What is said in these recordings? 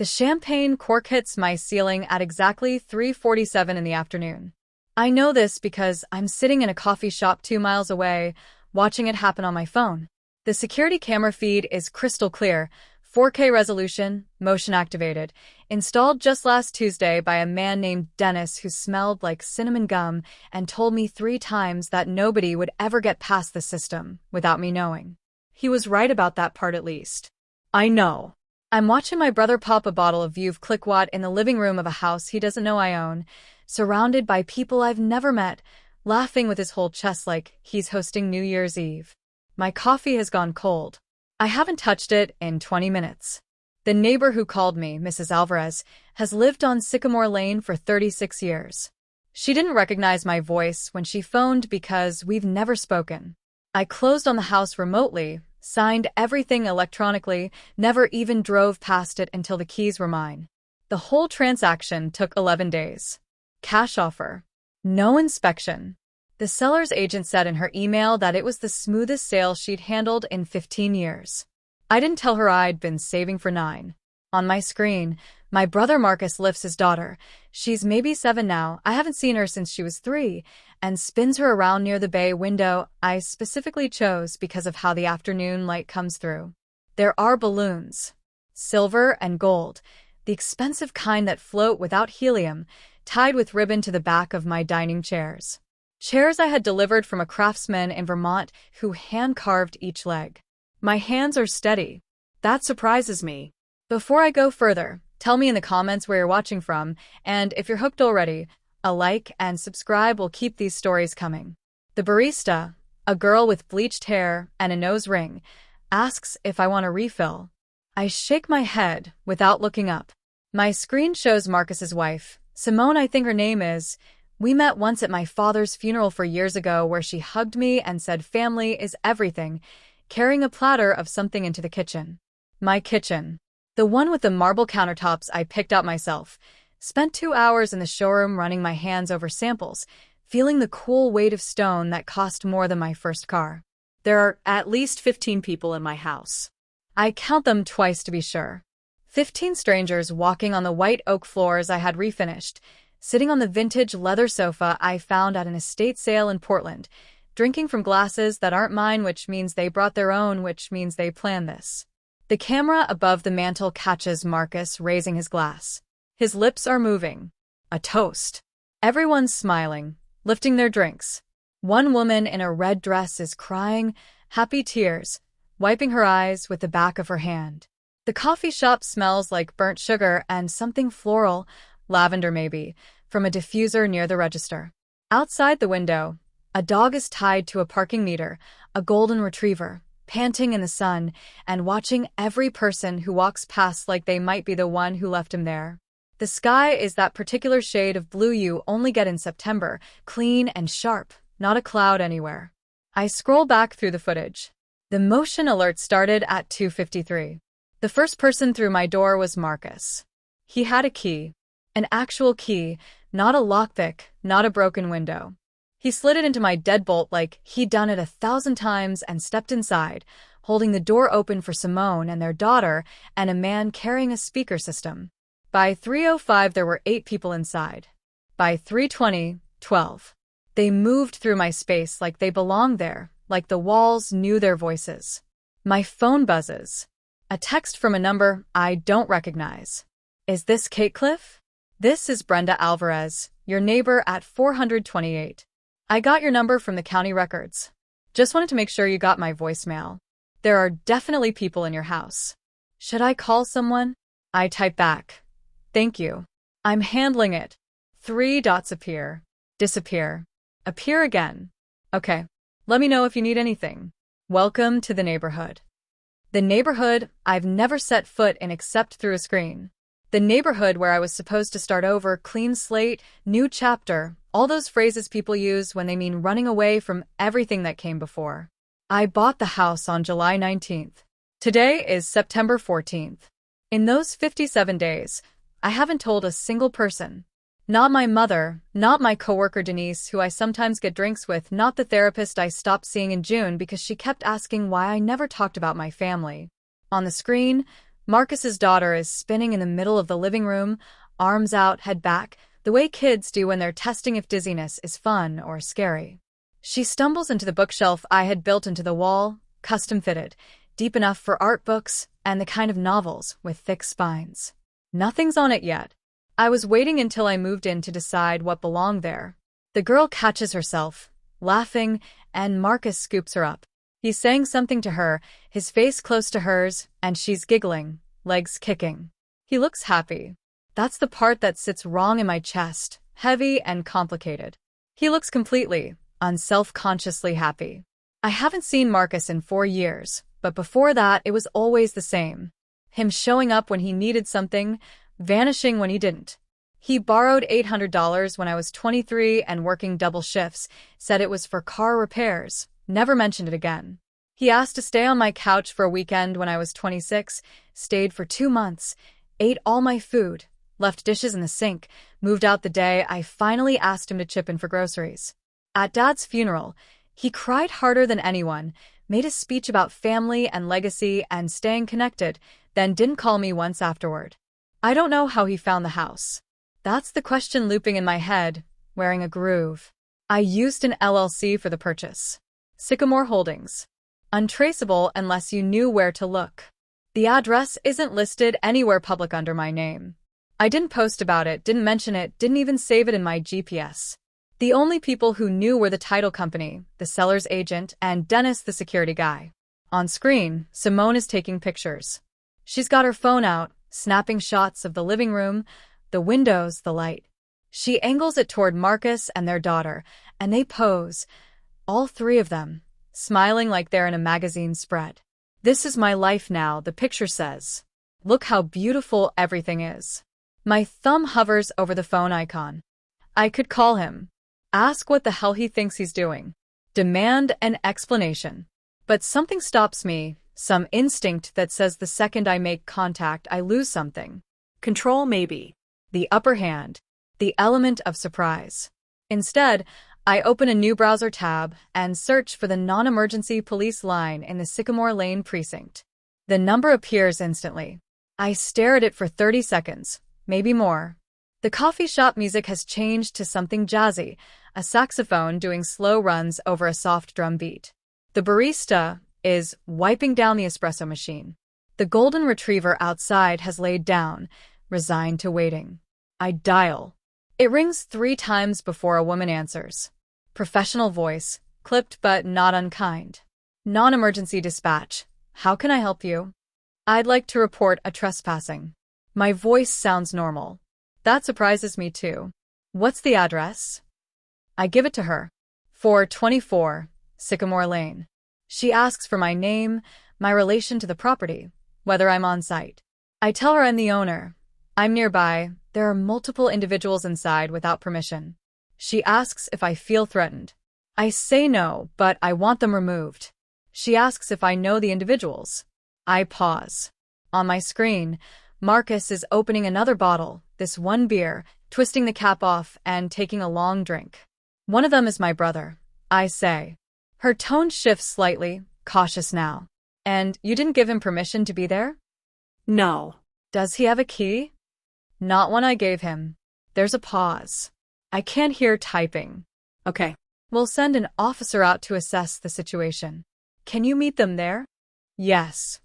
The champagne cork hits my ceiling at exactly 3:47 in the afternoon. I know this because I'm sitting in a coffee shop 2 miles away, watching it happen on my phone. The security camera feed is crystal clear, 4K resolution, motion activated, installed just last Tuesday by a man named Dennis who smelled like cinnamon gum and told me 3 times that nobody would ever get past the system without me knowing. He was right about that part at least. I know. I'm watching my brother pop a bottle of Veuve Clicquot in the living room of a house he doesn't know I own, surrounded by people I've never met, laughing with his whole chest like he's hosting New Year's Eve. My coffee has gone cold. I haven't touched it in 20 minutes. The neighbor who called me, Mrs. Alvarez, has lived on Sycamore Lane for 36 years. She didn't recognize my voice when she phoned because we've never spoken. I closed on the house remotely, signed everything electronically, never even drove past it until the keys were mine. The whole transaction took 11 days. Cash offer. No inspection. The seller's agent said in her email that it was the smoothest sale she'd handled in 15 years. I didn't tell her I'd been saving for 9. On my screen, my brother Marcus lifts his daughter. She's maybe 7 now, I haven't seen her since she was 3, and spins her around near the bay window I specifically chose because of how the afternoon light comes through. There are balloons. Silver and gold, the expensive kind that float without helium, tied with ribbon to the back of my dining chairs. Chairs I had delivered from a craftsman in Vermont who hand-carved each leg. My hands are steady. That surprises me. Before I go further, tell me in the comments where you're watching from, and if you're hooked already, a like and subscribe will keep these stories coming. The barista, a girl with bleached hair and a nose ring, asks if I want a refill. I shake my head without looking up. My screen shows Marcus's wife, Simone I think her name is. We met once at my father's funeral 4 years ago where she hugged me and said family is everything, carrying a platter of something into the kitchen. My kitchen. The one with the marble countertops I picked out myself. Spent 2 hours in the showroom running my hands over samples, feeling the cool weight of stone that cost more than my first car. There are at least 15 people in my house. I count them twice to be sure. 15 strangers walking on the white oak floors I had refinished, sitting on the vintage leather sofa I found at an estate sale in Portland, drinking from glasses that aren't mine, which means they brought their own, which means they planned this. The camera above the mantel catches Marcus raising his glass. His lips are moving. A toast. Everyone's smiling, lifting their drinks. One woman in a red dress is crying, happy tears, wiping her eyes with the back of her hand. The coffee shop smells like burnt sugar and something floral, lavender maybe, from a diffuser near the register. Outside the window, a dog is tied to a parking meter, a golden retriever, panting in the sun and watching every person who walks past like they might be the one who left him there. The sky is that particular shade of blue you only get in September, clean and sharp, not a cloud anywhere. I scroll back through the footage. The motion alert started at 2:53. The first person through my door was Marcus. He had a key. An actual key, not a lockpick, not a broken window. He slid it into my deadbolt like he'd done it 1,000 times and stepped inside, holding the door open for Simone and their daughter and a man carrying a speaker system. By 3:05 there were 8 people inside. By 3:20, 12. They moved through my space like they belonged there, like the walls knew their voices. My phone buzzes. A text from a number I don't recognize. Is this Kate Cliff? This is Brenda Alvarez, your neighbor at 428. I got your number from the county records. Just wanted to make sure you got my voicemail. There are definitely people in your house. Should I call someone? I type back. Thank you. I'm handling it. 3 dots appear. Disappear. Appear again. Okay. Let me know if you need anything. Welcome to the neighborhood. The neighborhood I've never set foot in except through a screen. The neighborhood where I was supposed to start over, clean slate, new chapter, all those phrases people use when they mean running away from everything that came before. I bought the house on July 19th. Today is September 14th. In those 57 days, I haven't told a single person. Not my mother, not my coworker Denise, who I sometimes get drinks with, not the therapist I stopped seeing in June because she kept asking why I never talked about my family. On the screen, Marcus's daughter is spinning in the middle of the living room, arms out, head back, the way kids do when they're testing if dizziness is fun or scary. She stumbles into the bookshelf I had built into the wall, custom-fitted, deep enough for art books and the kind of novels with thick spines. Nothing's on it yet. I was waiting until I moved in to decide what belonged there. The girl catches herself, laughing, and Marcus scoops her up. He's saying something to her, his face close to hers, and she's giggling, legs kicking. He looks happy. That's the part that sits wrong in my chest, heavy and complicated. He looks completely, unself-consciously happy. I haven't seen Marcus in 4 years, but before that it was always the same. Him showing up when he needed something, vanishing when he didn't. He borrowed $800 when I was 23 and working double shifts, said it was for car repairs, never mentioned it again. He asked to stay on my couch for a weekend when I was 26, stayed for 2 months, ate all my food, left dishes in the sink, moved out the day I finally asked him to chip in for groceries. At Dad's funeral, he cried harder than anyone, made a speech about family and legacy and staying connected, then didn't call me once afterward. I don't know how he found the house. That's the question looping in my head, wearing a groove. I used an LLC for the purchase. Sycamore Holdings. Untraceable unless you knew where to look. The address isn't listed anywhere public under my name. I didn't post about it, didn't mention it, didn't even save it in my GPS. The only people who knew were the title company, the seller's agent, and Dennis, the security guy. On screen, Simone is taking pictures. She's got her phone out, snapping shots of the living room, the windows, the light. She angles it toward Marcus and their daughter, and they pose, all 3 of them, smiling like they're in a magazine spread. This is my life now, the picture says. Look how beautiful everything is. My thumb hovers over the phone icon. I could call him. Ask what the hell he thinks he's doing. Demand an explanation. But something stops me, some instinct that says the second I make contact I lose something. Control maybe. The upper hand. The element of surprise. Instead, I open a new browser tab and search for the non-emergency police line in the Sycamore Lane precinct. The number appears instantly. I stare at it for 30 seconds, maybe more. The coffee shop music has changed to something jazzy, a saxophone doing slow runs over a soft drum beat. The barista is wiping down the espresso machine. The golden retriever outside has laid down, resigned to waiting. I dial. It rings 3 times before a woman answers. Professional voice, clipped but not unkind. Non-emergency dispatch. How can I help you? I'd like to report a trespassing. My voice sounds normal. That surprises me too. What's the address? I give it to her. 424, Sycamore Lane. She asks for my name, my relation to the property, whether I'm on site. I tell her I'm the owner. I'm nearby. There are multiple individuals inside without permission. She asks if I feel threatened. I say no, but I want them removed. She asks if I know the individuals. I pause. On my screen, Marcus is opening another bottle, this one beer, twisting the cap off and taking a long drink. One of them is my brother, I say. Her tone shifts slightly, cautious now. And you didn't give him permission to be there? No. Does he have a key? Not one I gave him. There's a pause. I can't hear typing. Okay. We'll send an officer out to assess the situation. Can you meet them there? Yes.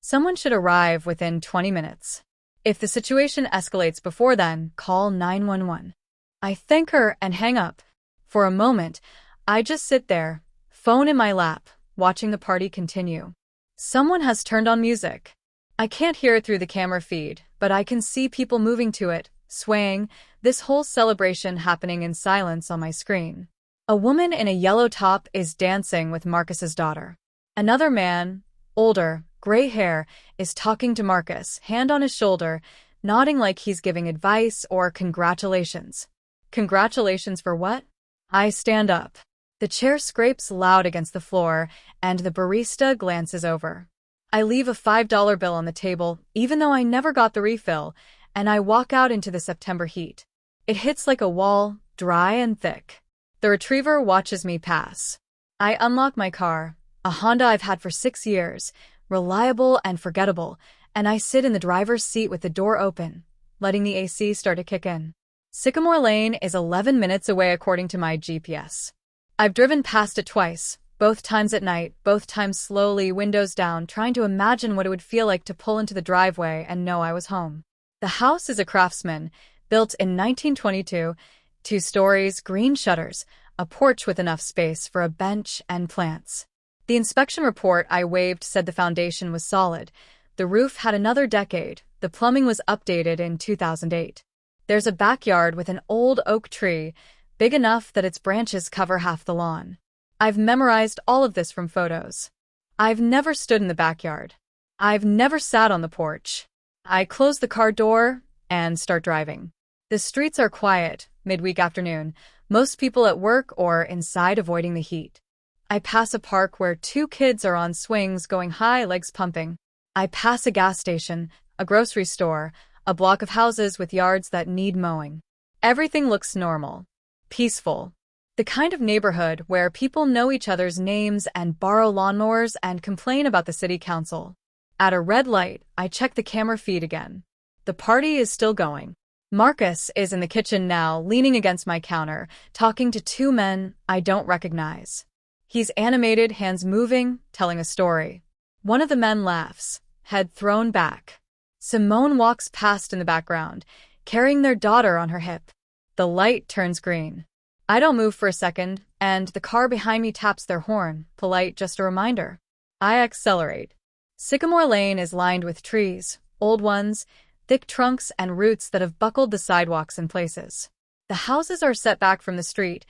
Someone should arrive within 20 minutes. If the situation escalates before then, call 911. I thank her and hang up. For a moment, I just sit there, phone in my lap, watching the party continue. Someone has turned on music. I can't hear it through the camera feed, but I can see people moving to it, swaying, this whole celebration happening in silence on my screen. A woman in a yellow top is dancing with Marcus's daughter. Another man, older, gray hair, is talking to Marcus, hand on his shoulder, nodding like he's giving advice or congratulations. Congratulations for what? I stand up. The chair scrapes loud against the floor, and the barista glances over. I leave a $5 bill on the table, even though I never got the refill, and I walk out into the September heat. It hits like a wall, dry and thick. The retriever watches me pass. I unlock my car, a Honda I've had for 6 years, reliable and forgettable, and I sit in the driver's seat with the door open, letting the AC start to kick in. Sycamore Lane is 11 minutes away according to my GPS. I've driven past it twice, both times at night, both times slowly, windows down, trying to imagine what it would feel like to pull into the driveway and know I was home. The house is a Craftsman, built in 1922, 2 stories, green shutters, a porch with enough space for a bench and plants. The inspection report I waived said the foundation was solid. The roof had another decade. The plumbing was updated in 2008. There's a backyard with an old oak tree, big enough that its branches cover half the lawn. I've memorized all of this from photos. I've never stood in the backyard. I've never sat on the porch. I close the car door and start driving. The streets are quiet, midweek afternoon, most people at work or inside avoiding the heat. I pass a park where 2 kids are on swings going high, legs pumping. I pass a gas station, a grocery store, a block of houses with yards that need mowing. Everything looks normal, peaceful. The kind of neighborhood where people know each other's names and borrow lawnmowers and complain about the city council. At a red light, I check the camera feed again. The party is still going. Marcus is in the kitchen now, leaning against my counter, talking to 2 men I don't recognize. He's animated, hands moving, telling a story. One of the men laughs, head thrown back. Simone walks past in the background, carrying their daughter on her hip. The light turns green. I don't move for a second, and the car behind me taps their horn, polite, just a reminder. I accelerate. Sycamore Lane is lined with trees, old ones, thick trunks and roots that have buckled the sidewalks in places. The houses are set back from the street,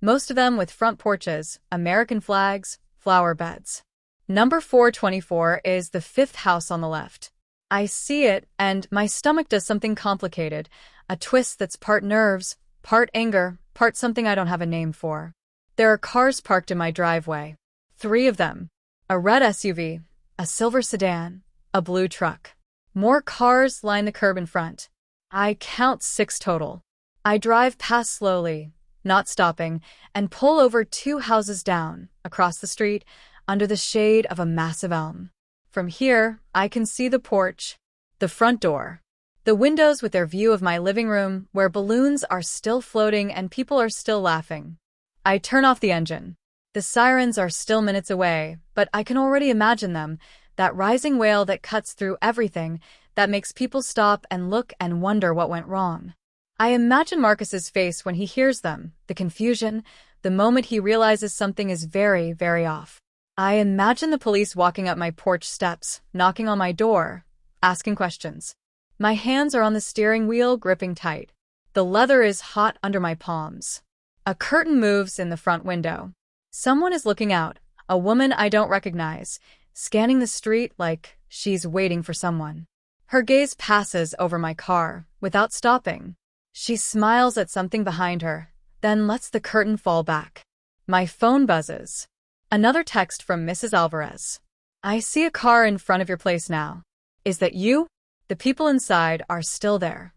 most of them with front porches, American flags, flower beds. Number 424 is the 5th house on the left. I see it, and my stomach does something complicated, a twist that's part nerves, part anger, part something I don't have a name for. There are cars parked in my driveway. 3 of them. A red SUV, a silver sedan, a blue truck. More cars line the curb in front. I count 6 total. I drive past slowly, not stopping, and pull over 2 houses down, across the street, under the shade of a massive elm. From here, I can see the porch, the front door, the windows with their view of my living room, where balloons are still floating and people are still laughing. I turn off the engine. The sirens are still minutes away, but I can already imagine them, that rising wail that cuts through everything, that makes people stop and look and wonder what went wrong. I imagine Marcus's face when he hears them, the confusion, the moment he realizes something is very, very off. I imagine the police walking up my porch steps, knocking on my door, asking questions. My hands are on the steering wheel, gripping tight. The leather is hot under my palms. A curtain moves in the front window. Someone is looking out, a woman I don't recognize, scanning the street like she's waiting for someone. Her gaze passes over my car, without stopping. She smiles at something behind her, then lets the curtain fall back. My phone buzzes. Another text from Mrs. Alvarez. I see a car in front of your place now. Is that you? The people inside are still there.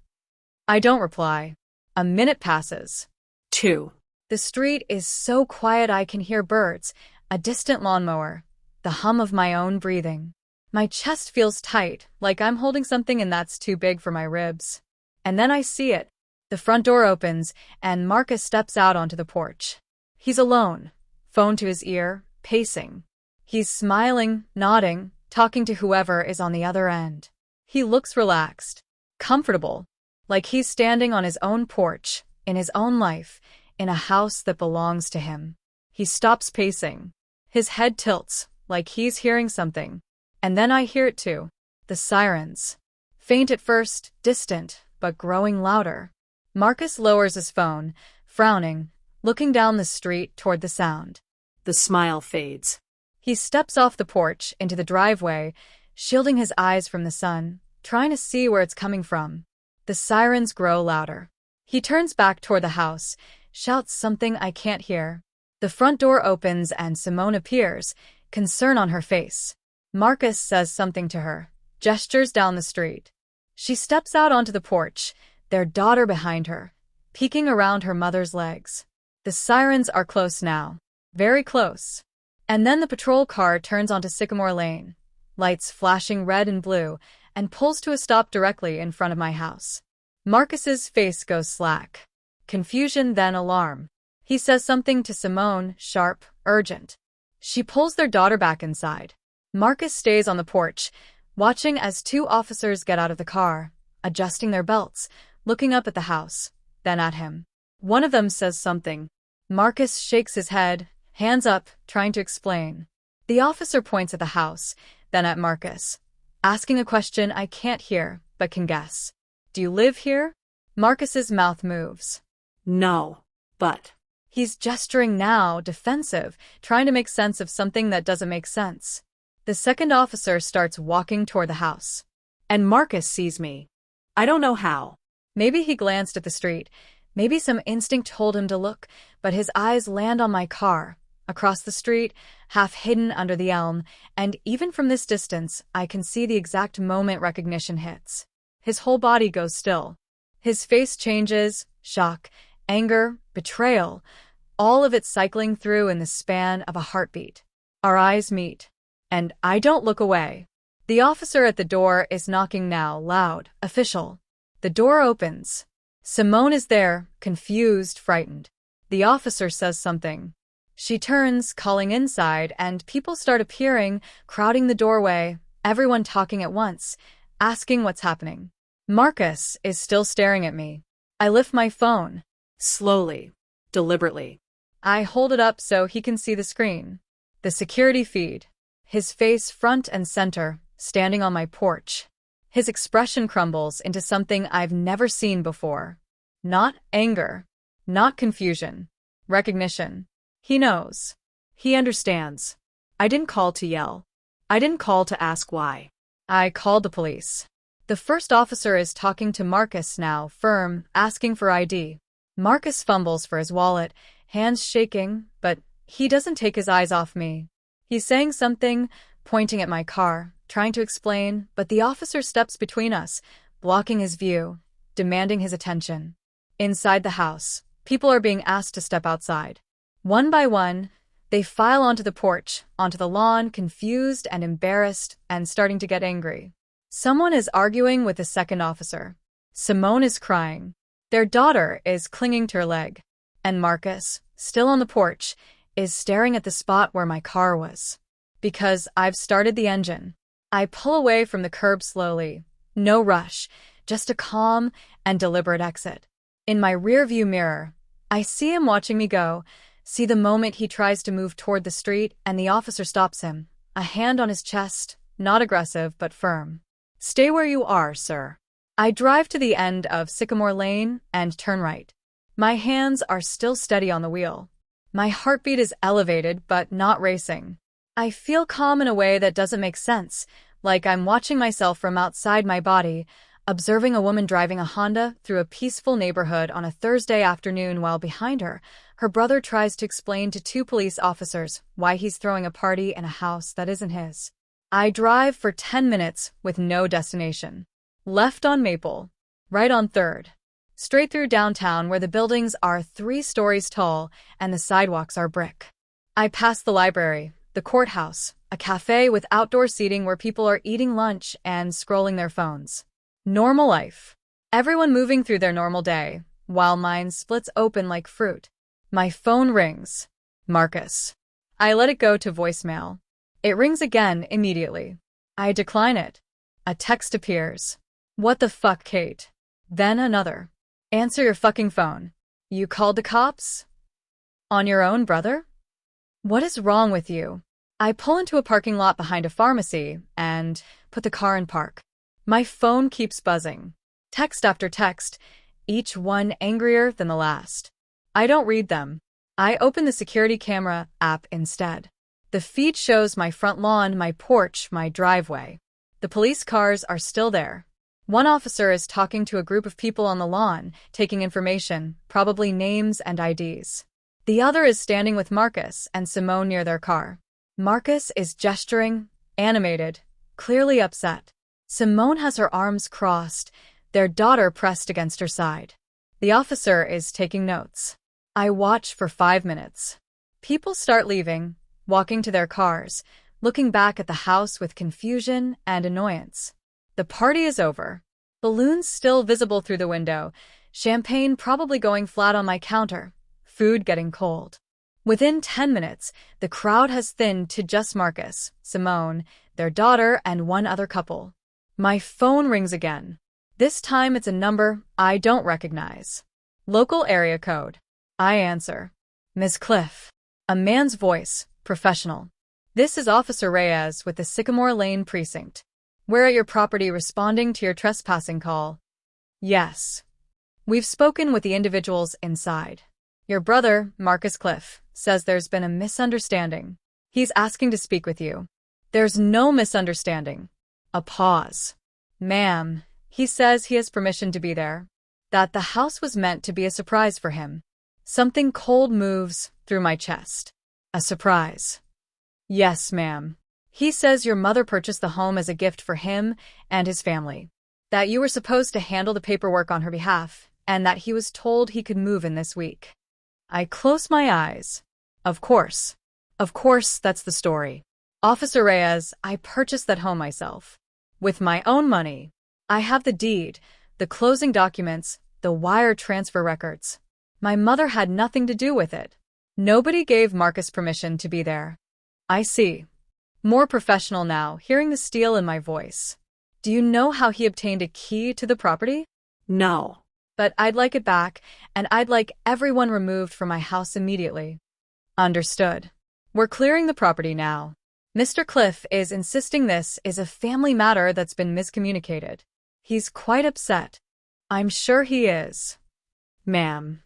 I don't reply. A minute passes. 2. The street is so quiet I can hear birds, a distant lawnmower, the hum of my own breathing. My chest feels tight, like I'm holding something and that's too big for my ribs. And then I see it. The front door opens, and Marcus steps out onto the porch. He's alone, phone to his ear, pacing. He's smiling, nodding, talking to whoever is on the other end. He looks relaxed, comfortable, like he's standing on his own porch, in his own life, in a house that belongs to him. He stops pacing. His head tilts, like he's hearing something. And then I hear it too. The sirens. Faint at first, distant, but growing louder. Marcus lowers his phone, frowning, looking down the street toward the sound. The smile fades. He steps off the porch into the driveway, shielding his eyes from the sun, trying to see where it's coming from. The sirens grow louder. He turns back toward the house, shouts something I can't hear. The front door opens and Simone appears, concern on her face. Marcus says something to her, gestures down the street. She steps out onto the porch, their daughter behind her, peeking around her mother's legs. The sirens are close now, very close. And then the patrol car turns onto Sycamore Lane, lights flashing red and blue, and pulls to a stop directly in front of my house. Marcus's face goes slack. Confusion, then alarm. He says something to Simone, sharp, urgent. She pulls their daughter back inside. Marcus stays on the porch, watching as two officers get out of the car, adjusting their belts, looking up at the house, then at him. One of them says something. Marcus shakes his head, hands up, trying to explain. The officer points at the house, then at Marcus, asking a question I can't hear, but can guess. Do you live here? Marcus's mouth moves. No, but. He's gesturing now, defensive, trying to make sense of something that doesn't make sense. The second officer starts walking toward the house. And Marcus sees me. I don't know how. Maybe he glanced at the street. Maybe some instinct told him to look, but his eyes land on my car, across the street, half hidden under the elm, and even from this distance, I can see the exact moment recognition hits. His whole body goes still. His face changes, shock, anger, betrayal, all of it cycling through in the span of a heartbeat. Our eyes meet, and I don't look away. The officer at the door is knocking now, loud, official. The door opens. Simone is there, confused, frightened. The officer says something. She turns, calling inside, and people start appearing, crowding the doorway, everyone talking at once, asking what's happening. Marcus is still staring at me. I lift my phone. Slowly, deliberately. I hold it up so he can see the screen. The security feed. His face front and center, standing on my porch. His expression crumbles into something I've never seen before. Not anger. Not confusion. Recognition. He knows. He understands. I didn't call to yell. I didn't call to ask why. I called the police. The first officer is talking to Marcus now, firm, asking for ID. Marcus fumbles for his wallet, hands shaking, but he doesn't take his eyes off me. He's saying something, pointing at my car, trying to explain, but the officer steps between us, blocking his view, demanding his attention. Inside the house, people are being asked to step outside. One by one, they file onto the porch, onto the lawn, confused and embarrassed, and starting to get angry. Someone is arguing with the second officer. Simone is crying. Their daughter is clinging to her leg. And Marcus, still on the porch, is staring at the spot where my car was. Because I've started the engine. I pull away from the curb slowly. No rush, just a calm and deliberate exit. In my rearview mirror, I see him watching me go, see the moment he tries to move toward the street and the officer stops him, a hand on his chest, not aggressive but firm. Stay where you are, sir. I drive to the end of Sycamore Lane and turn right. My hands are still steady on the wheel. My heartbeat is elevated but not racing. I feel calm in a way that doesn't make sense, like I'm watching myself from outside my body, observing a woman driving a Honda through a peaceful neighborhood on a Thursday afternoon while behind her, her brother tries to explain to two police officers why he's throwing a party in a house that isn't his. I drive for 10 minutes with no destination. Left on Maple, right on 3rd. Straight through downtown where the buildings are 3 stories tall and the sidewalks are brick. I pass the library, the courthouse, a cafe with outdoor seating where people are eating lunch and scrolling their phones. Normal life. Everyone moving through their normal day, while mine splits open like fruit. My phone rings. Marcus. I let it go to voicemail. It rings again immediately. I decline it. A text appears. What the fuck, Kate? Then another. Answer your fucking phone. You called the cops? On your own, brother? What is wrong with you? I pull into a parking lot behind a pharmacy and put the car in park. My phone keeps buzzing. Text after text, each one angrier than the last. I don't read them. I open the security camera app instead. The feed shows my front lawn, my porch, my driveway. The police cars are still there. One officer is talking to a group of people on the lawn, taking information, probably names and IDs. The other is standing with Marcus and Simone near their car. Marcus is gesturing, animated, clearly upset. Simone has her arms crossed, their daughter pressed against her side. The officer is taking notes. I watch for 5 minutes. People start leaving, walking to their cars, looking back at the house with confusion and annoyance. The party is over. Balloons still visible through the window, champagne probably going flat on my counter, food getting cold. Within 10 minutes, the crowd has thinned to just Marcus, Simone, their daughter, and one other couple. My phone rings again. This time it's a number I don't recognize. Local area code. I answer. Ms. Cliff. A man's voice, professional. This is Officer Reyes with the Sycamore Lane precinct. We're at your property responding to your trespassing call. Yes. We've spoken with the individuals inside. Your brother, Marcus Cliff, says there's been a misunderstanding. He's asking to speak with you. There's no misunderstanding. A pause. Ma'am, he says he has permission to be there. That the house was meant to be a surprise for him. Something cold moves through my chest. A surprise. Yes, ma'am. He says your mother purchased the home as a gift for him and his family. That you were supposed to handle the paperwork on her behalf, and that he was told he could move in this week. I close my eyes. Of course. Of course, that's the story. Officer Reyes, I purchased that home myself. With my own money. I have the deed, the closing documents, the wire transfer records. My mother had nothing to do with it. Nobody gave Marcus permission to be there. I see. More professional now, hearing the steel in my voice. Do you know how he obtained a key to the property? No. But I'd like it back, and I'd like everyone removed from my house immediately. Understood. We're clearing the property now. Mr. Cliff is insisting this is a family matter that's been miscommunicated. He's quite upset. I'm sure he is. Ma'am.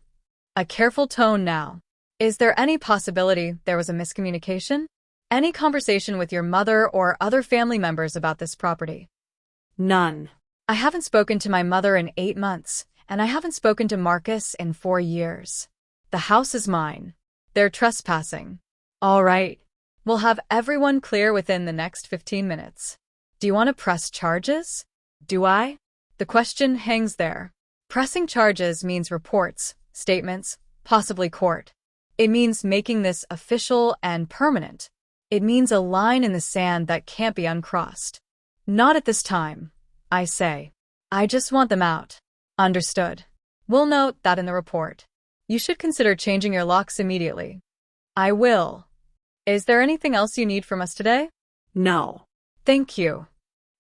A careful tone now. Is there any possibility there was a miscommunication? Any conversation with your mother or other family members about this property? None. I haven't spoken to my mother in 8 months, and I haven't spoken to Marcus in 4 years. The house is mine. They're trespassing. All right. We'll have everyone clear within the next 15 minutes. Do you want to press charges? Do I? The question hangs there. Pressing charges means reports, statements, possibly court. It means making this official and permanent. It means a line in the sand that can't be uncrossed. Not at this time, I say. I just want them out. Understood. We'll note that in the report. You should consider changing your locks immediately. I will. Is there anything else you need from us today? No. Thank you.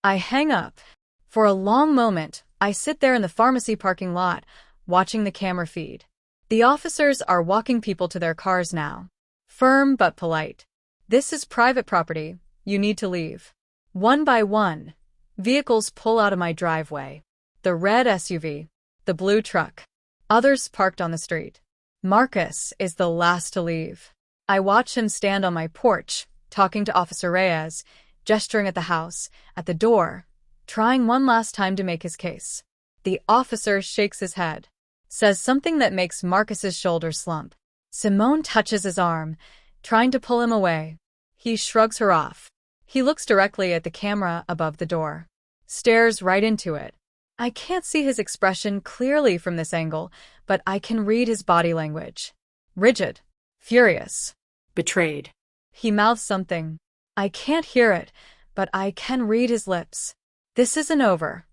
I hang up. For a long moment, I sit there in the pharmacy parking lot, watching the camera feed. The officers are walking people to their cars now. Firm but polite. This is private property. You need to leave. One by one, vehicles pull out of my driveway. The red SUV, the blue truck. Others parked on the street. Marcus is the last to leave. I watch him stand on my porch, talking to Officer Reyes, gesturing at the house, at the door, trying one last time to make his case. The officer shakes his head, says something that makes Marcus's shoulders slump. Simone touches his arm, trying to pull him away. He shrugs her off. He looks directly at the camera above the door, stares right into it. I can't see his expression clearly from this angle, but I can read his body language. Rigid. Furious. Betrayed. He mouths something. I can't hear it, but I can read his lips. This isn't over.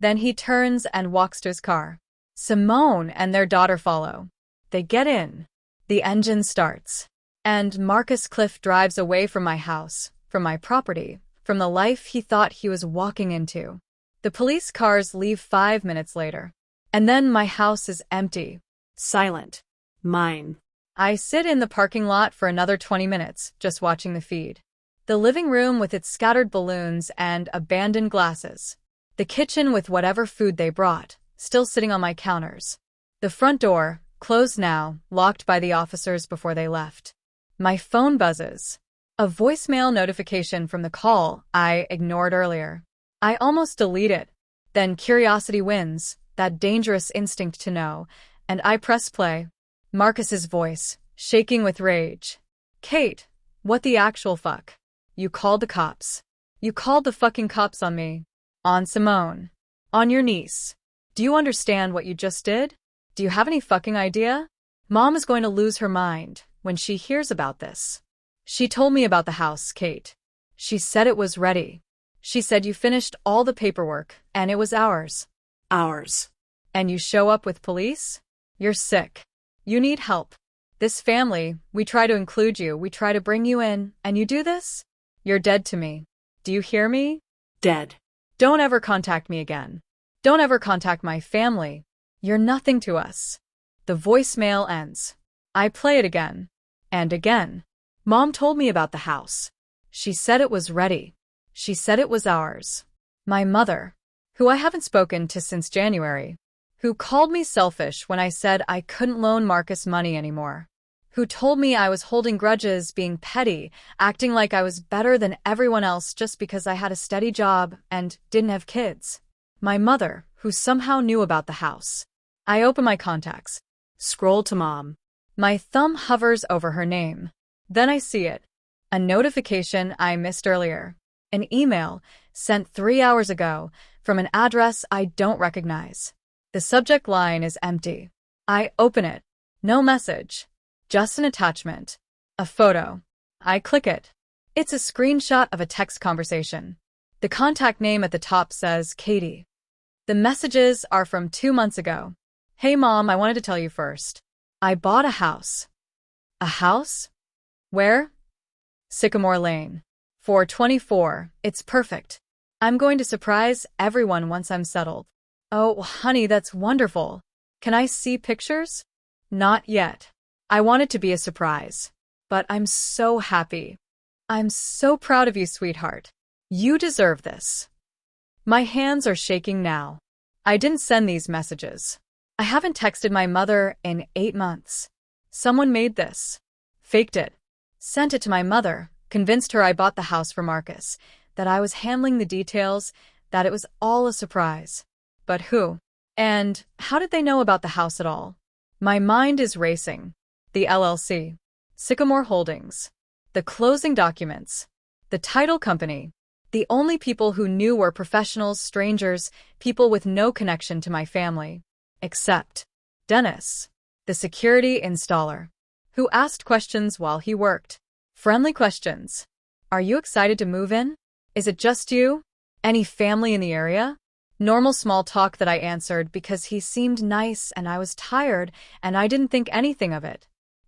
Then he turns and walks to his car. Simone and their daughter follow. They get in. The engine starts. And Marcus Cliff drives away from my house, from my property, from the life he thought he was walking into. The police cars leave 5 minutes later. And then my house is empty. Silent. Mine. I sit in the parking lot for another 20 minutes, just watching the feed. The living room with its scattered balloons and abandoned glasses. The kitchen with whatever food they brought, still sitting on my counters. The front door, closed now, locked by the officers before they left. My phone buzzes. A voicemail notification from the call I ignored earlier. I almost delete it. Then curiosity wins, that dangerous instinct to know, and I press play. Marcus's voice, shaking with rage. Kate, what the actual fuck? You called the cops. You called the fucking cops on me. On Simone. On your niece. Do you understand what you just did? Do you have any fucking idea? Mom is going to lose her mind when she hears about this. She told me about the house, Kate. She said it was ready. She said you finished all the paperwork, and it was ours. Ours. And you show up with police? You're sick. You need help. This family, we try to include you, we try to bring you in, and you do this? You're dead to me. Do you hear me? Dead. Don't ever contact me again. Don't ever contact my family. You're nothing to us. The voicemail ends. I play it again. And again. Mom told me about the house. She said it was ready. She said it was ours. My mother, who I haven't spoken to since January, who called me selfish when I said I couldn't loan Marcus money anymore, who told me I was holding grudges, being petty, acting like I was better than everyone else just because I had a steady job and didn't have kids. My mother, who somehow knew about the house. I open my contacts. Scroll to Mom. My thumb hovers over her name. Then I see it. A notification I missed earlier. An email sent 3 hours ago from an address I don't recognize. The subject line is empty. I open it. No message. Just an attachment. A photo. I click it. It's a screenshot of a text conversation. The contact name at the top says Katie. The messages are from 2 months ago. Hey Mom, I wanted to tell you first. I bought a house. A house? Where? Sycamore Lane. 424. It's perfect. I'm going to surprise everyone once I'm settled. Oh, honey, that's wonderful. Can I see pictures? Not yet. I want it to be a surprise. But I'm so happy. I'm so proud of you, sweetheart. You deserve this. My hands are shaking now. I didn't send these messages. I haven't texted my mother in 8 months. Someone made this. Faked it. Sent it to my mother. Convinced her I bought the house for Marcus. That I was handling the details. That it was all a surprise. But who? And how did they know about the house at all? My mind is racing. The LLC. Sycamore Holdings. The closing documents. The title company. The only people who knew were professionals, strangers, people with no connection to my family. Except Dennis, the security installer, who asked questions while he worked. Friendly questions. Are you excited to move in? Is it just you? Any family in the area? Normal small talk that I answered because he seemed nice and I was tired and I didn't think anything of it.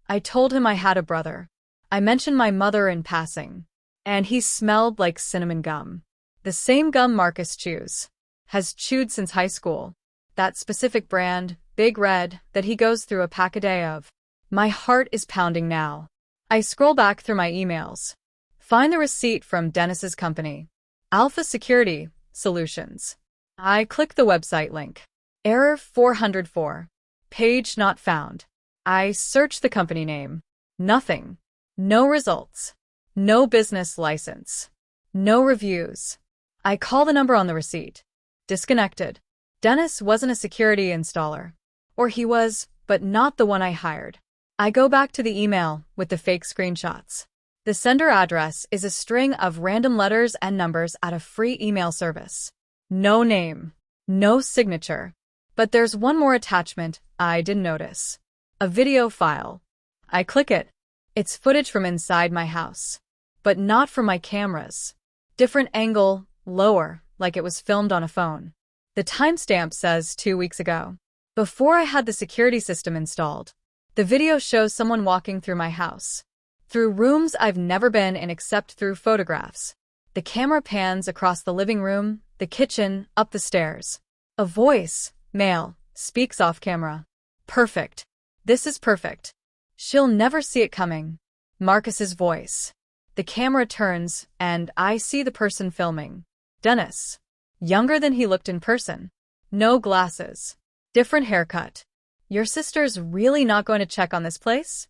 I told him I had a brother. I mentioned my mother in passing. And he smelled like cinnamon gum. The same gum Marcus chews. Has chewed since high school. That specific brand, Big Red, that he goes through a pack a day of. My heart is pounding now. I scroll back through my emails. Find the receipt from Dennis's company. Alpha Security Solutions. I click the website link. Error 404. Page not found. I search the company name. Nothing. No results. No business license. No reviews. I call the number on the receipt. Disconnected. Dennis wasn't a security installer. Or he was, but not the one I hired. I go back to the email with the fake screenshots. The sender address is a string of random letters and numbers at a free email service. No name. No signature. But there's one more attachment I didn't notice. A video file. I click it. It's footage from inside my house. But not from my cameras. Different angle, lower, like it was filmed on a phone. The timestamp says 2 weeks ago. Before I had the security system installed. The video shows someone walking through my house. Through rooms I've never been in except through photographs. The camera pans across the living room, the kitchen, up the stairs. A voice, male, speaks off camera. Perfect. This is perfect. She'll never see it coming. Marcus's voice. The camera turns, and I see the person filming. Dennis. Younger than he looked in person. No glasses. Different haircut. Your sister's really not going to check on this place?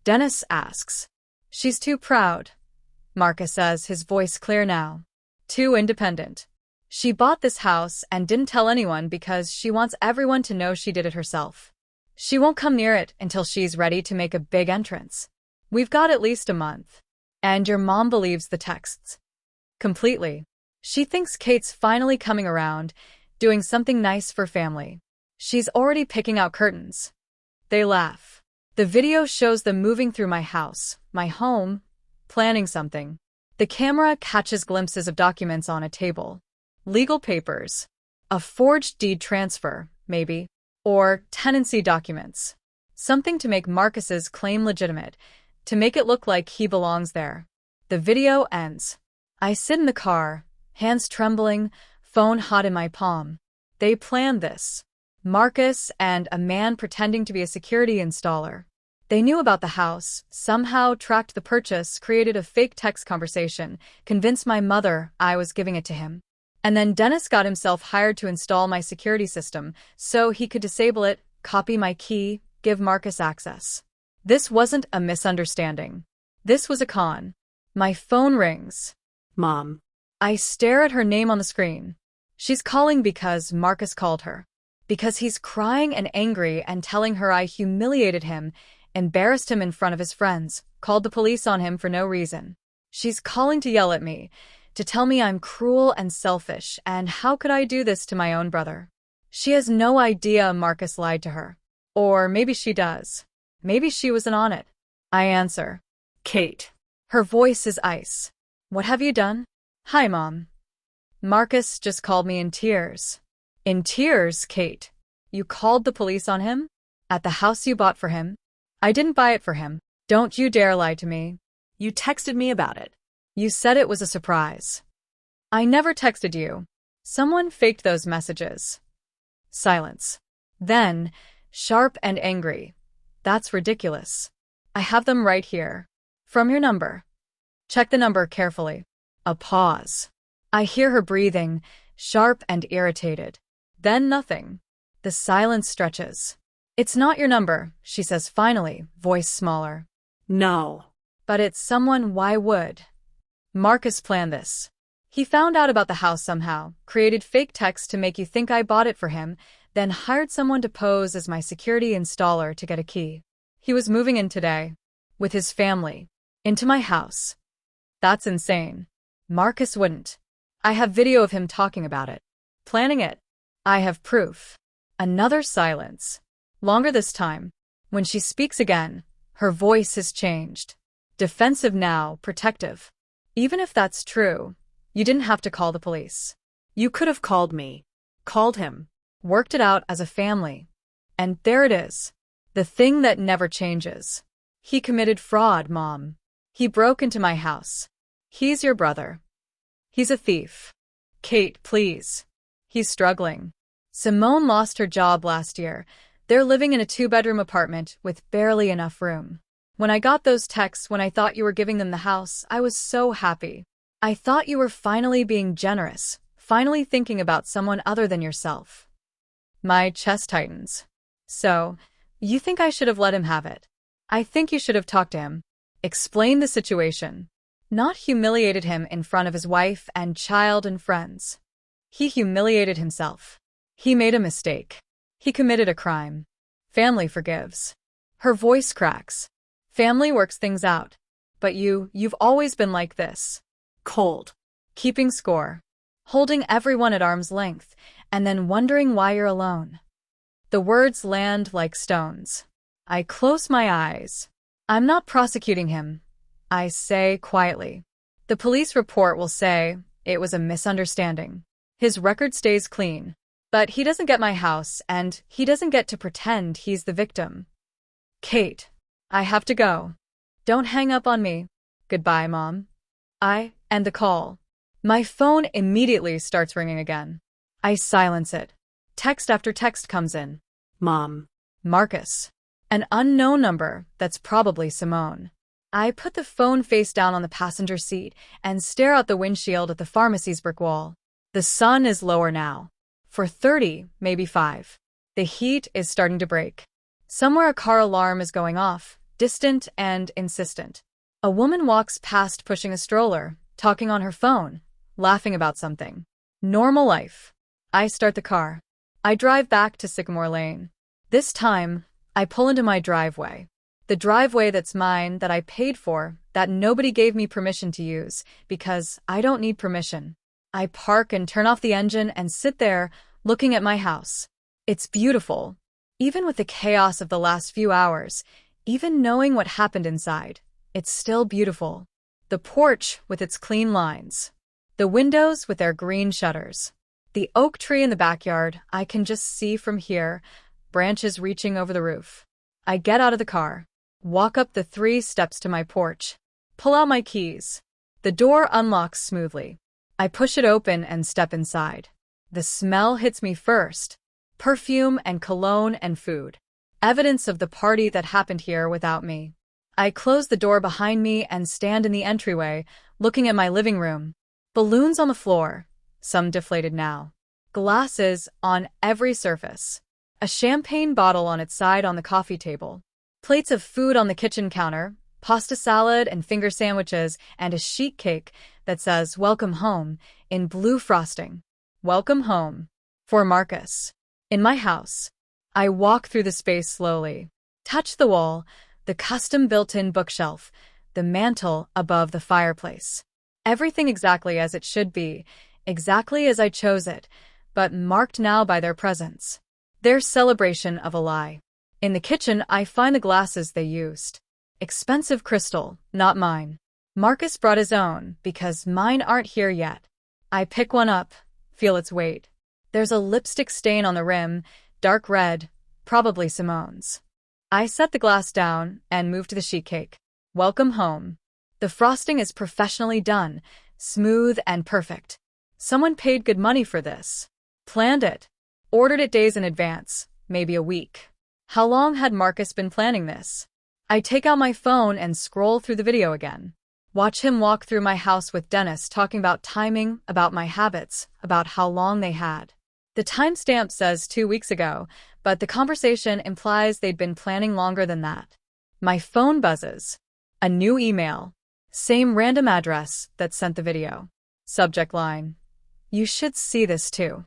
Dennis asks. She's too proud. Marcus says, his voice clear now. Too independent. She bought this house and didn't tell anyone because she wants everyone to know she did it herself. She won't come near it until she's ready to make a big entrance. We've got at least a month. And your mom believes the texts. Completely. She thinks Kate's finally coming around, doing something nice for family. She's already picking out curtains. They laugh. The video shows them moving through my house, my home, planning something. The camera catches glimpses of documents on a table. Legal papers. A forged deed transfer, maybe. Or tenancy documents. Something to make Marcus's claim legitimate, to make it look like he belongs there. The video ends. I sit in the car, hands trembling, phone hot in my palm. They planned this. Marcus and a man pretending to be a security installer. They knew about the house, somehow tracked the purchase, created a fake text conversation, convinced my mother I was giving it to him. And then Dennis got himself hired to install my security system so he could disable it, copy my key, give Marcus access. This wasn't a misunderstanding. This was a con. My phone rings. Mom. I stare at her name on the screen. She's calling because Marcus called her. Because he's crying and angry and telling her I humiliated him, embarrassed him in front of his friends, called the police on him for no reason. She's calling to yell at me, to tell me I'm cruel and selfish, and how could I do this to my own brother? She has no idea Marcus lied to her. Or maybe she does. Maybe she wasn't on it. I answer. Kate. Her voice is ice. What have you done? Hi, Mom. Marcus just called me in tears. In tears, Kate. You called the police on him? At the house you bought for him? I didn't buy it for him. Don't you dare lie to me. You texted me about it. You said it was a surprise. I never texted you. Someone faked those messages. Silence. Then, sharp and angry. That's ridiculous. I have them right here. From your number. Check the number carefully. A pause. I hear her breathing, sharp and irritated. Then nothing. The silence stretches. It's not your number, she says finally, voice smaller. No. But it's someone. Why would? Marcus planned this. He found out about the house somehow, created fake text to make you think I bought it for him, then hired someone to pose as my security installer to get a key. He was moving in today. With his family. Into my house. That's insane. Marcus wouldn't. I have video of him talking about it. Planning it. I have proof. Another silence. Longer this time. When she speaks again, her voice has changed. Defensive now, protective. Even if that's true, you didn't have to call the police. You could have called me. Called him. Worked it out as a family. And there it is. The thing that never changes. He committed fraud, Mom. He broke into my house. He's your brother. He's a thief. Kate, please. He's struggling. Simone lost her job last year. They're living in a 2-bedroom apartment with barely enough room. When I got those texts when I thought you were giving them the house, I was so happy. I thought you were finally being generous, finally thinking about someone other than yourself. My chest tightens. So, you think I should have let him have it? I think you should have talked to him. Explained the situation. Not humiliated him in front of his wife and child and friends. He humiliated himself. He made a mistake. He committed a crime. Family forgives. Her voice cracks. Family works things out. But you've always been like this. Cold. Keeping score. Holding everyone at arm's length, and then wondering why you're alone. The words land like stones. I close my eyes. I'm not prosecuting him. I say quietly. The police report will say it was a misunderstanding. His record stays clean. But he doesn't get my house, and he doesn't get to pretend he's the victim. Kate, I have to go. Don't hang up on me. Goodbye, Mom. I end the call. My phone immediately starts ringing again. I silence it. Text after text comes in. Mom. Marcus. An unknown number that's probably Simone. I put the phone face down on the passenger seat and stare out the windshield at the pharmacy's brick wall. The sun is lower now. For 30, maybe 5. The heat is starting to break. Somewhere a car alarm is going off, distant and insistent. A woman walks past pushing a stroller, talking on her phone, laughing about something. Normal life. I start the car. I drive back to Sycamore Lane. This time, I pull into my driveway. The driveway that's mine, that I paid for, that nobody gave me permission to use, because I don't need permission. I park and turn off the engine and sit there, looking at my house. It's beautiful. Even with the chaos of the last few hours, even knowing what happened inside, it's still beautiful. The porch with its clean lines. The windows with their green shutters. The oak tree in the backyard I can just see from here, branches reaching over the roof. I get out of the car, walk up the 3 steps to my porch, pull out my keys. The door unlocks smoothly. I push it open and step inside. The smell hits me first. Perfume and cologne and food. Evidence of the party that happened here without me. I close the door behind me and stand in the entryway, looking at my living room. Balloons on the floor, some deflated now. Glasses on every surface. A champagne bottle on its side on the coffee table. Plates of food on the kitchen counter, pasta salad and finger sandwiches, and a sheet cake that says "Welcome Home" in blue frosting. Welcome home. For Marcus. In my house. I walk through the space slowly. Touch the wall, the custom built-in bookshelf, the mantel above the fireplace. Everything exactly as it should be, exactly as I chose it, but marked now by their presence. Their celebration of a lie. In the kitchen, I find the glasses they used. Expensive crystal, not mine. Marcus brought his own, because mine aren't here yet. I pick one up, feel its weight. There's a lipstick stain on the rim, dark red, probably Simone's. I set the glass down and move to the sheet cake. Welcome home. The frosting is professionally done, smooth and perfect. Someone paid good money for this. Planned it. Ordered it days in advance, maybe a week. How long had Marcus been planning this? I take out my phone and scroll through the video again. Watch him walk through my house with Dennis talking about timing, about my habits, about how long they had. The timestamp says 2 weeks ago, but the conversation implies they'd been planning longer than that. My phone buzzes. A new email. Same random address that sent the video. Subject line. You should see this too.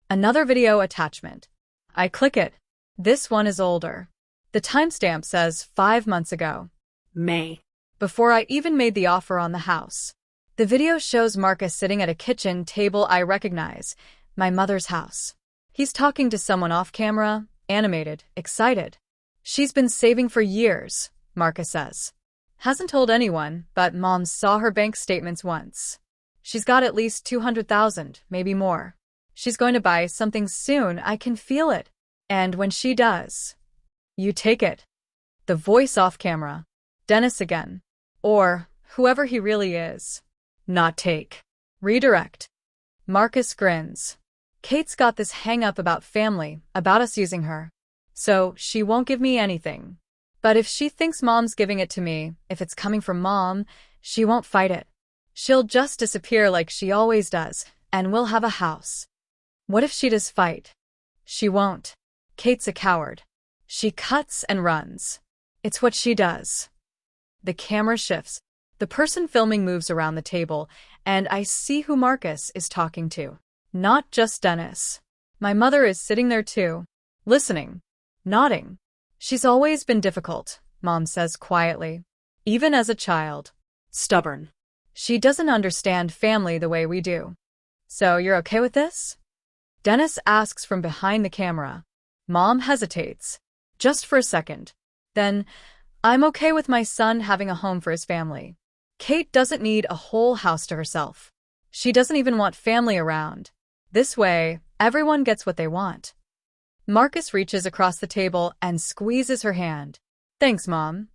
Another video attachment. I click it. This one is older. The timestamp says 5 months ago. May. Before I even made the offer on the house. The video shows Marcus sitting at a kitchen table I recognize, my mother's house. He's talking to someone off camera, animated, excited. She's been saving for years, Marcus says. Hasn't told anyone, but Mom saw her bank statements once. She's got at least 200,000, maybe more. She's going to buy something soon, I can feel it. And when she does, you take it. The voice off camera. Dennis again. Or whoever he really is. Not take. Redirect. Marcus grins. Kate's got this hang-up about family, about us using her. So she won't give me anything. But if she thinks Mom's giving it to me, if it's coming from Mom, she won't fight it. She'll just disappear like she always does, and we'll have a house. What if she does fight? She won't. Kate's a coward. She cuts and runs. It's what she does. The camera shifts. The person filming moves around the table, and I see who Marcus is talking to. Not just Dennis. My mother is sitting there too, listening, nodding. She's always been difficult, Mom says quietly. Even as a child. Stubborn. She doesn't understand family the way we do. So you're okay with this? Dennis asks from behind the camera. Mom hesitates. Just for a second. Then, I'm okay with my son having a home for his family. Kate doesn't need a whole house to herself. She doesn't even want family around. This way, everyone gets what they want. Marcus reaches across the table and squeezes her hand. Thanks, Mom.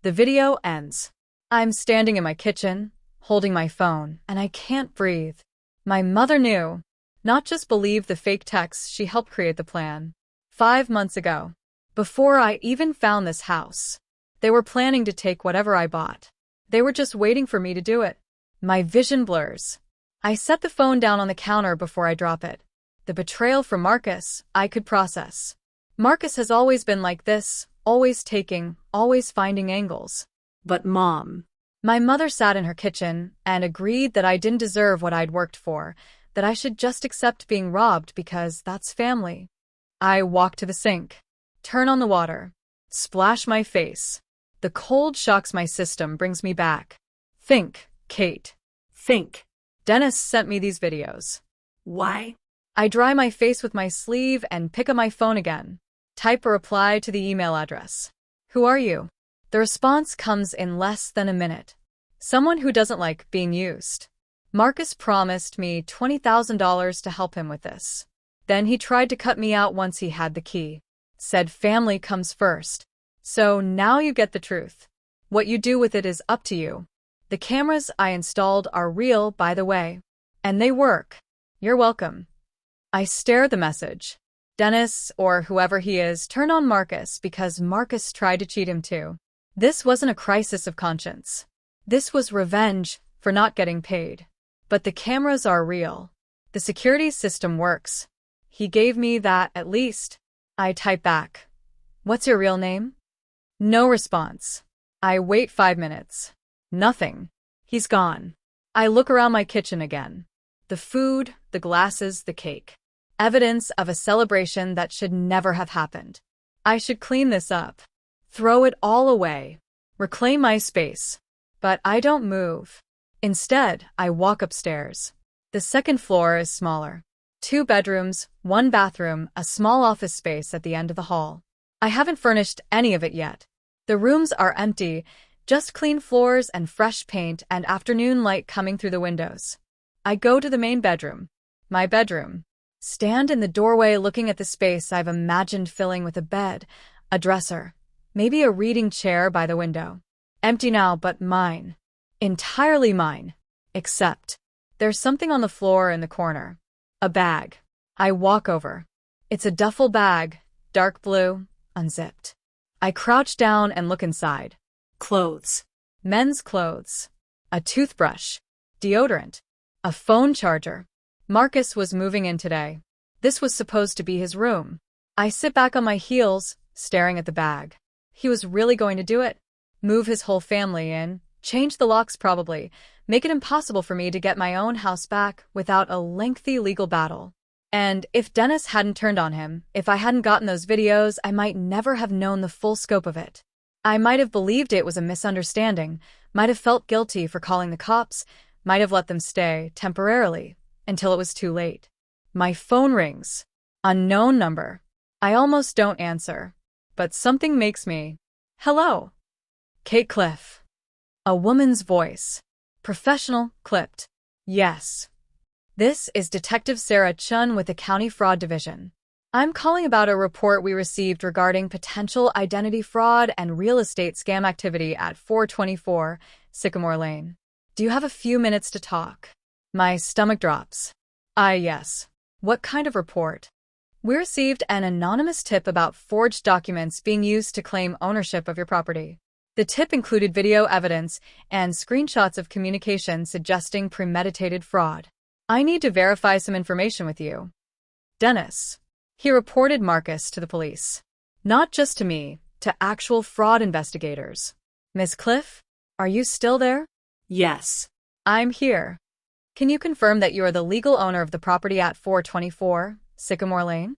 The video ends. I'm standing in my kitchen, holding my phone, and I can't breathe. My mother knew, not just believed the fake texts she helped create the plan. 5 months ago, before I even found this house, they were planning to take whatever I bought. They were just waiting for me to do it. My vision blurs. I set the phone down on the counter before I drop it. The betrayal from Marcus, I could process. Marcus has always been like this, always taking, always finding angles. But Mom. My mother sat in her kitchen and agreed that I didn't deserve what I'd worked for, that I should just accept being robbed because that's family. I walk to the sink, turn on the water, splash my face. The cold shocks my system, brings me back. Think, Kate. Think. Dennis sent me these videos. Why? I dry my face with my sleeve and pick up my phone again. Type a reply to the email address. Who are you? The response comes in less than a minute. Someone who doesn't like being used. Marcus promised me $20,000 to help him with this. Then he tried to cut me out once he had the key. Said family comes first. So now you get the truth. What you do with it is up to you. The cameras I installed are real, by the way. And they work. You're welcome. I stare at the message. Dennis, or whoever he is, turned on Marcus because Marcus tried to cheat him too. This wasn't a crisis of conscience. This was revenge for not getting paid. But the cameras are real. The security system works. He gave me that, at least. I type back. What's your real name? No response. I wait 5 minutes. Nothing. He's gone. I look around my kitchen again. The food, the glasses, the cake. Evidence of a celebration that should never have happened. I should clean this up. Throw it all away. Reclaim my space. But I don't move. Instead, I walk upstairs. The second floor is smaller. 2 bedrooms, 1 bathroom, a small office space at the end of the hall. I haven't furnished any of it yet. The rooms are empty, just clean floors and fresh paint and afternoon light coming through the windows. I go to the main bedroom. My bedroom. Stand in the doorway looking at the space I've imagined filling with a bed, a dresser, maybe a reading chair by the window. Empty now, but mine. Entirely mine. Except, there's something on the floor in the corner. A bag. I walk over. It's a duffel bag, dark blue, unzipped. I crouch down and look inside. Clothes. Men's clothes. A toothbrush. Deodorant. A phone charger. Marcus was moving in today. This was supposed to be his room. I sit back on my heels, staring at the bag. He was really going to do it? Move his whole family in, change the locks probably, make it impossible for me to get my own house back without a lengthy legal battle. And if Dennis hadn't turned on him, if I hadn't gotten those videos, I might never have known the full scope of it. I might have believed it was a misunderstanding, might have felt guilty for calling the cops, might have let them stay, temporarily, until it was too late. My phone rings. Unknown number. I almost don't answer. But something makes me. Hello. Kate Cliff. A woman's voice. Professional, clipped. Yes. This is Detective Sarah Chun with the County Fraud Division. I'm calling about a report we received regarding potential identity fraud and real estate scam activity at 424 Sycamore Lane. Do you have a few minutes to talk? My stomach drops. Yes. What kind of report? We received an anonymous tip about forged documents being used to claim ownership of your property. The tip included video evidence and screenshots of communication suggesting premeditated fraud. I need to verify some information with you. Dennis. He reported Marcus to the police. Not just to me, to actual fraud investigators. Miss Cliff, are you still there? Yes. I'm here. Can you confirm that you are the legal owner of the property at 424 Sycamore Lane?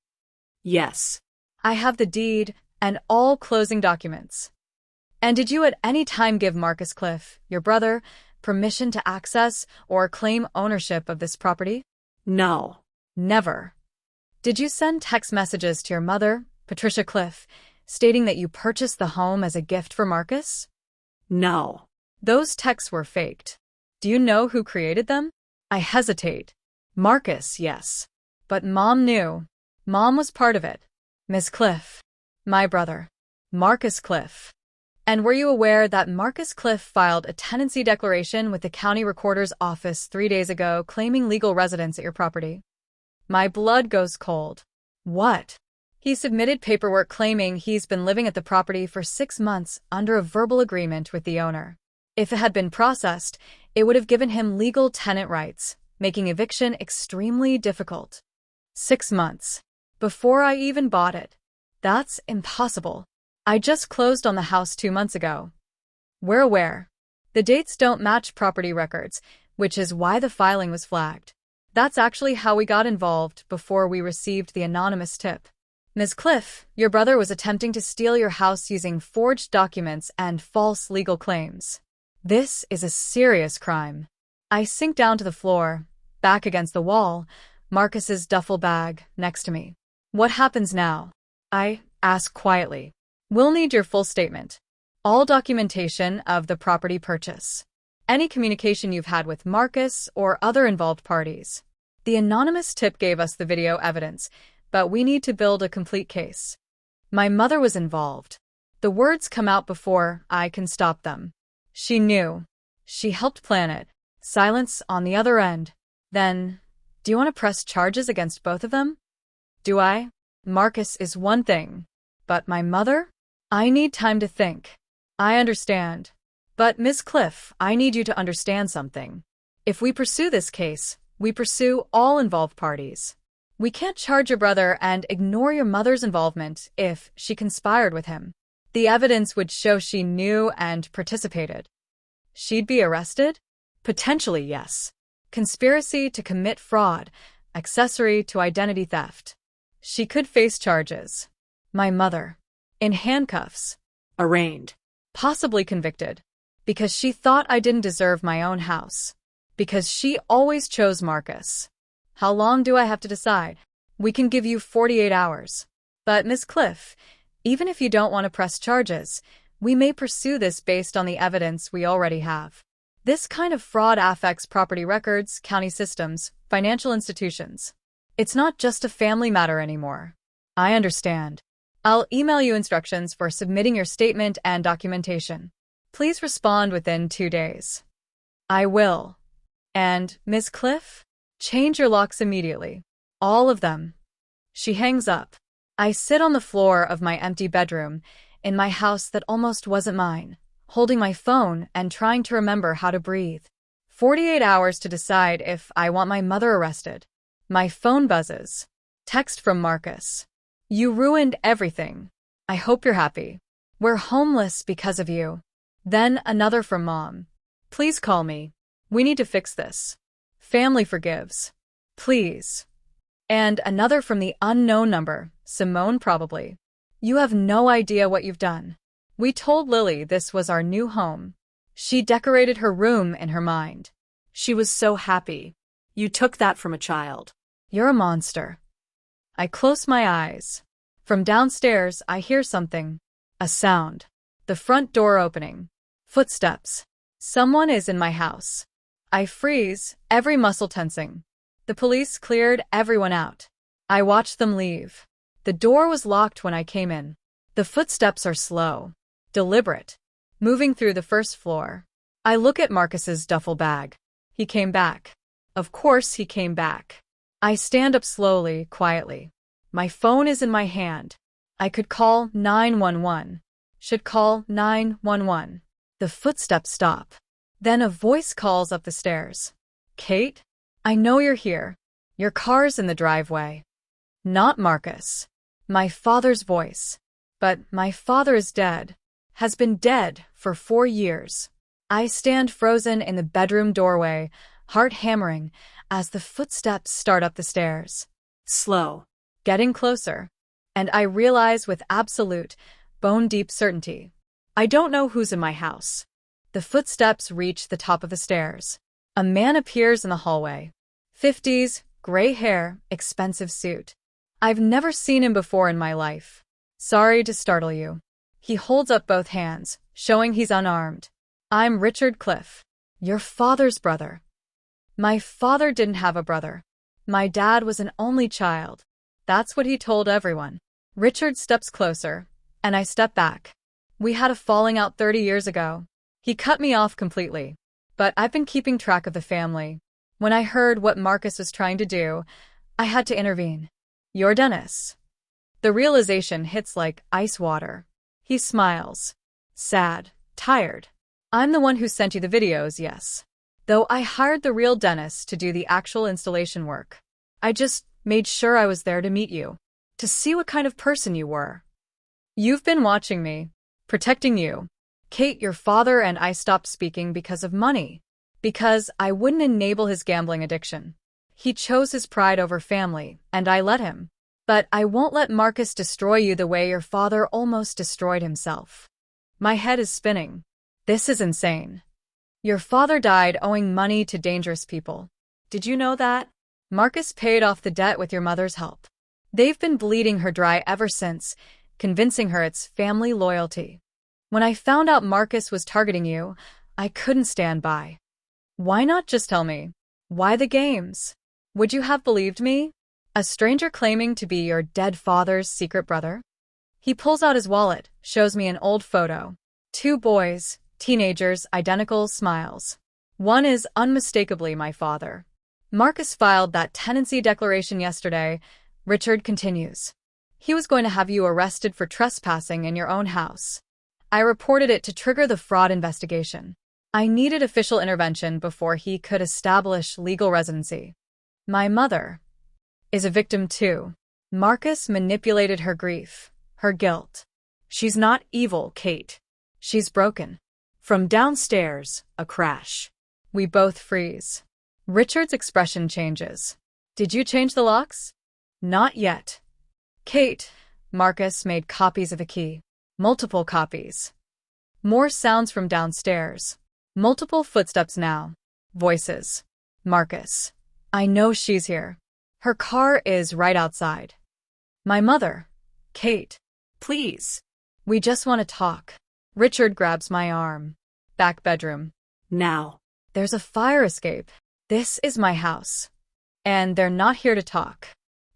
Yes. I have the deed and all closing documents. And did you at any time give Marcus Cliff, your brother, permission to access or claim ownership of this property? No. Never. Did you send text messages to your mother, Patricia Cliff, stating that you purchased the home as a gift for Marcus? No. Those texts were faked. Do you know who created them? I hesitate. Marcus, yes. But Mom knew. Mom was part of it. Miss Cliff. My brother. Marcus Cliff. And were you aware that Marcus Cliff filed a tenancy declaration with the county recorder's office 3 days ago claiming legal residence at your property? My blood goes cold. What? He submitted paperwork claiming he's been living at the property for 6 months under a verbal agreement with the owner. If it had been processed, it would have given him legal tenant rights, making eviction extremely difficult. 6 months. Before I even bought it. That's impossible. I just closed on the house 2 months ago. We're aware. The dates don't match property records, which is why the filing was flagged. That's actually how we got involved before we received the anonymous tip. Ms. Cliff, your brother was attempting to steal your house using forged documents and false legal claims. This is a serious crime. I sink down to the floor, back against the wall, Marcus's duffel bag next to me. What happens now? I ask quietly. We'll need your full statement. All documentation of the property purchase. any communication you've had with Marcus or other involved parties. The anonymous tip gave us the video evidence, but we need to build a complete case. My mother was involved. The words come out before I can stop them. She knew. She helped plan it. Silence on the other end. Then, do you want to press charges against both of them? Do I? Marcus is one thing. But my mother? I need time to think. I understand. But, Miss Cliff, I need you to understand something. If we pursue this case, we pursue all involved parties. We can't charge your brother and ignore your mother's involvement if she conspired with him. The evidence would show she knew and participated. She'd be arrested? Potentially, yes. Conspiracy to commit fraud, accessory to identity theft. She could face charges. My mother. In handcuffs. Arraigned. Possibly convicted. Because she thought I didn't deserve my own house. Because she always chose Marcus. How long do I have to decide? We can give you 48 hours. But, Miss Cliff, even if you don't want to press charges, we may pursue this based on the evidence we already have. This kind of fraud affects property records, county systems, financial institutions. It's not just a family matter anymore. I understand. I'll email you instructions for submitting your statement and documentation. Please respond within 2 days. I will. And, Miss Cliff, change your locks immediately. All of them. She hangs up. I sit on the floor of my empty bedroom in my house that almost wasn't mine, holding my phone and trying to remember how to breathe. 48 hours to decide if I want my mother arrested. My phone buzzes. Text from Marcus. You ruined everything. I hope you're happy. We're homeless because of you. Then another from Mom. Please call me. We need to fix this. Family forgives. Please. And another from the unknown number, Simone probably. You have no idea what you've done. We told Lily this was our new home. She decorated her room in her mind. She was so happy. You took that from a child. You're a monster. I close my eyes. From downstairs, I hear something. A sound. The front door opening. Footsteps. Someone is in my house. I freeze, every muscle tensing. The police cleared everyone out. I watched them leave. The door was locked when I came in. The footsteps are slow, deliberate, moving through the first floor. I look at Marcus's duffel bag. He came back. Of course he came back. I stand up slowly, quietly. My phone is in my hand. I could call 911. Should call 911. The footsteps stop. Then a voice calls up the stairs. Kate? I know you're here. Your car's in the driveway. Not Marcus. My father's voice. But my father is dead. Has been dead for 4 years. I stand frozen in the bedroom doorway, heart hammering, as the footsteps start up the stairs. Slow. Getting closer. And I realize with absolute, bone-deep certainty. I don't know who's in my house. The footsteps reach the top of the stairs. A man appears in the hallway. 50s, gray hair, expensive suit. I've never seen him before in my life. Sorry to startle you. He holds up both hands, showing he's unarmed. I'm Richard Cliff, your father's brother. My father didn't have a brother. My dad was an only child. That's what he told everyone. Richard steps closer, and I step back. We had a falling out 30 years ago. He cut me off completely. But I've been keeping track of the family. When I heard what Marcus was trying to do, I had to intervene. You're Dennis. The realization hits like ice water. He smiles. Sad, tired. I'm the one who sent you the videos, yes. Though I hired the real Dennis to do the actual installation work. I just made sure I was there to meet you. To see what kind of person you were. You've been watching me. Protecting you. Kate, your father and I stopped speaking because of money. Because I wouldn't enable his gambling addiction. He chose his pride over family, and I let him. But I won't let Marcus destroy you the way your father almost destroyed himself. My head is spinning. This is insane. Your father died owing money to dangerous people. Did you know that? Marcus paid off the debt with your mother's help. They've been bleeding her dry ever since, convincing her it's family loyalty. When I found out Marcus was targeting you, I couldn't stand by. Why not just tell me? Why the games? Would you have believed me? A stranger claiming to be your dead father's secret brother? He pulls out his wallet, shows me an old photo. Two boys, teenagers, identical smiles. One is unmistakably my father. Marcus filed that tenancy declaration yesterday. Richard continues. He was going to have you arrested for trespassing in your own house. I reported it to trigger the fraud investigation. I needed official intervention before he could establish legal residency. My mother is a victim too. Marcus manipulated her grief, her guilt. She's not evil, Kate. She's broken. From downstairs, a crash. We both freeze. Richard's expression changes. Did you change the locks? Not yet. Kate, Marcus made copies of a key. Multiple copies. More sounds from downstairs. Multiple footsteps now. Voices. Marcus. I know she's here. Her car is right outside. My mother. Kate. Please. We just want to talk. Richard grabs my arm. Back bedroom. Now. There's a fire escape. This is my house. And they're not here to talk.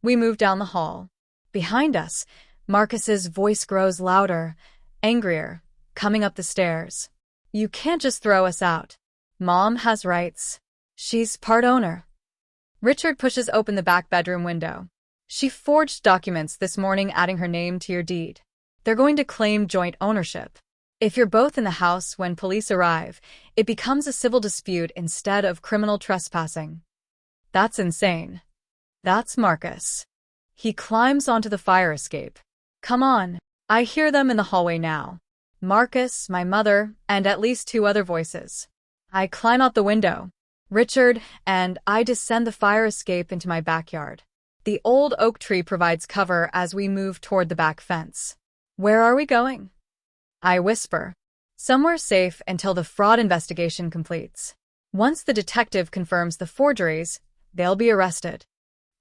We move down the hall. Behind us, Marcus's voice grows louder, angrier, coming up the stairs. You can't just throw us out. Mom has rights. She's part owner. Richard pushes open the back bedroom window. She forged documents this morning adding her name to your deed. They're going to claim joint ownership. If you're both in the house when police arrive, it becomes a civil dispute instead of criminal trespassing. That's insane. That's Marcus. He climbs onto the fire escape. Come on. I hear them in the hallway now. Marcus, my mother, and at least two other voices. I climb out the window. Richard and I descend the fire escape into my backyard. The old oak tree provides cover as we move toward the back fence. Where are we going? I whisper. Somewhere safe until the fraud investigation completes. Once the detective confirms the forgeries, they'll be arrested.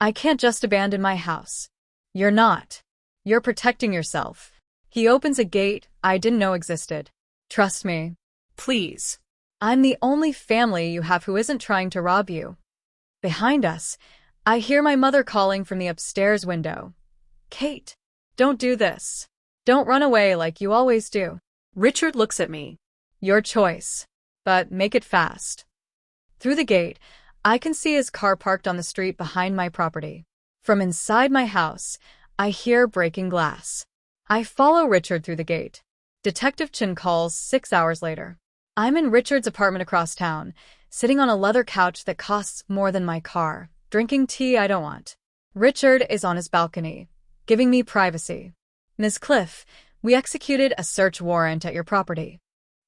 I can't just abandon my house. You're not. You're protecting yourself. He opens a gate I didn't know existed. Trust me. Please. I'm the only family you have who isn't trying to rob you. Behind us, I hear my mother calling from the upstairs window. Kate, don't do this. Don't run away like you always do. Richard looks at me. Your choice. But make it fast. Through the gate, I can see his car parked on the street behind my property. From inside my house, I hear breaking glass. I follow Richard through the gate. Detective Chin calls 6 hours later. I'm in Richard's apartment across town, sitting on a leather couch that costs more than my car, drinking tea I don't want. Richard is on his balcony, giving me privacy. Ms. Cliff, we executed a search warrant at your property.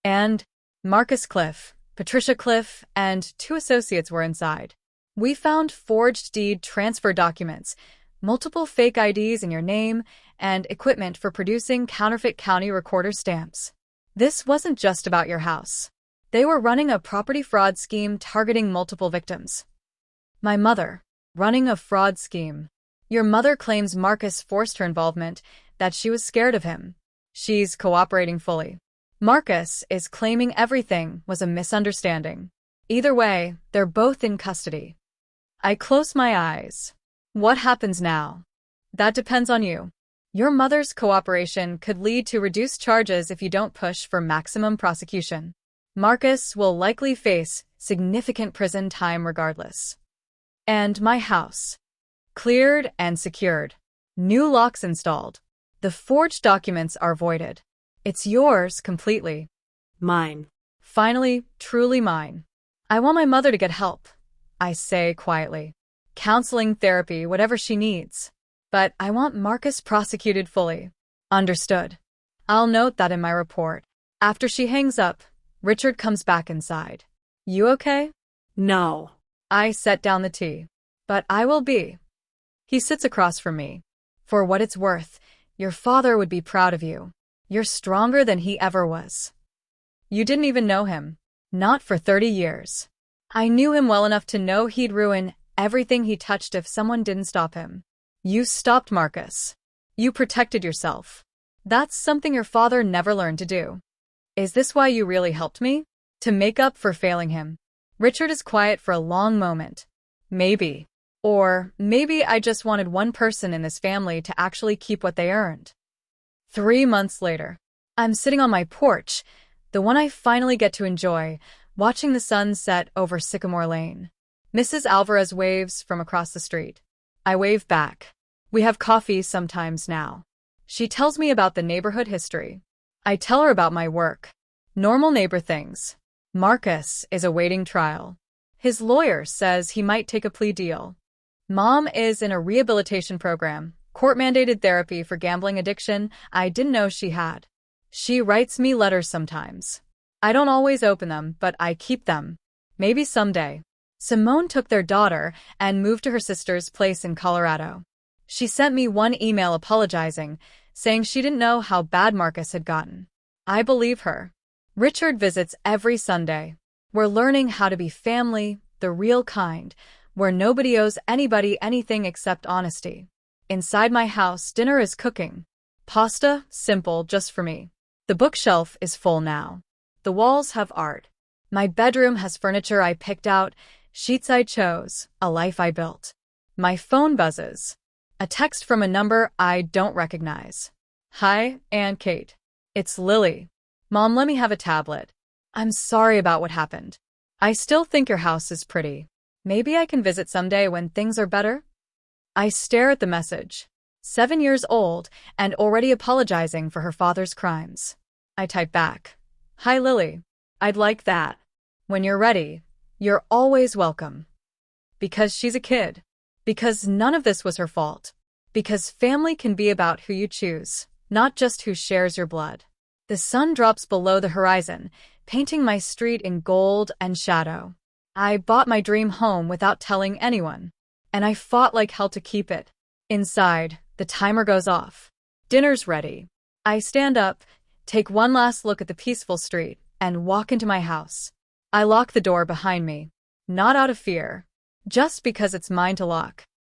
And Marcus Cliff, Patricia Cliff, and 2 associates were inside. We found forged deed transfer documents, multiple fake IDs in your name, and equipment for producing counterfeit county recorder stamps. This wasn't just about your house. They were running a property fraud scheme targeting multiple victims. My mother, running a fraud scheme. Your mother claims Marcus forced her involvement, that she was scared of him. She's cooperating fully. Marcus is claiming everything was a misunderstanding. Either way, they're both in custody. I close my eyes. What happens now? That depends on you. Your mother's cooperation could lead to reduced charges if you don't push for maximum prosecution. Marcus will likely face significant prison time regardless. And my house. Cleared and secured. New locks installed. The forged documents are voided. It's yours completely. Mine. Finally, truly mine. I want my mother to get help, I say quietly. Counseling, therapy, whatever she needs. But I want Marcus prosecuted fully. Understood. I'll note that in my report. After she hangs up, Richard comes back inside. You okay? No. I set down the tea. But I will be. He sits across from me. For what it's worth, your father would be proud of you. You're stronger than he ever was. You didn't even know him. Not for 30 years. I knew him well enough to know he'd ruin everything he touched if someone didn't stop him. You stopped Marcus. You protected yourself. That's something your father never learned to do. Is this why you really helped me? To make up for failing him. Richard is quiet for a long moment. Maybe. Or maybe I just wanted one person in this family to actually keep what they earned. 3 months later. I'm sitting on my porch, the one I finally get to enjoy, watching the sun set over Sycamore Lane. Mrs. Alvarez waves from across the street. I wave back. We have coffee sometimes now. She tells me about the neighborhood history. I tell her about my work. Normal neighbor things. Marcus is awaiting trial. His lawyer says he might take a plea deal. Mom is in a rehabilitation program, court-mandated therapy for gambling addiction I didn't know she had. She writes me letters sometimes. I don't always open them, but I keep them. Maybe someday. Simone took their daughter and moved to her sister's place in Colorado. She sent me one email apologizing, saying she didn't know how bad Marcus had gotten. I believe her. Richard visits every Sunday. We're learning how to be family, the real kind, where nobody owes anybody anything except honesty. Inside my house, dinner is cooking. Pasta, simple, just for me. The bookshelf is full now. The walls have art. My bedroom has furniture I picked out, sheets I chose, a life I built. My phone buzzes. A text from a number I don't recognize. Hi, Aunt Kate. It's Lily. Mom, let me have a tablet. I'm sorry about what happened. I still think your house is pretty. Maybe I can visit someday when things are better? I stare at the message. 7 years old and already apologizing for her father's crimes. I type back. Hi, Lily. I'd like that. When you're ready, you're always welcome. Because she's a kid. Because none of this was her fault. Because family can be about who you choose, not just who shares your blood. The sun drops below the horizon, painting my street in gold and shadow. I bought my dream home without telling anyone, and I fought like hell to keep it. Inside, the timer goes off. Dinner's ready. I stand up, take one last look at the peaceful street, and walk into my house. I lock the door behind me. Not out of fear. Just because it's mine to lock.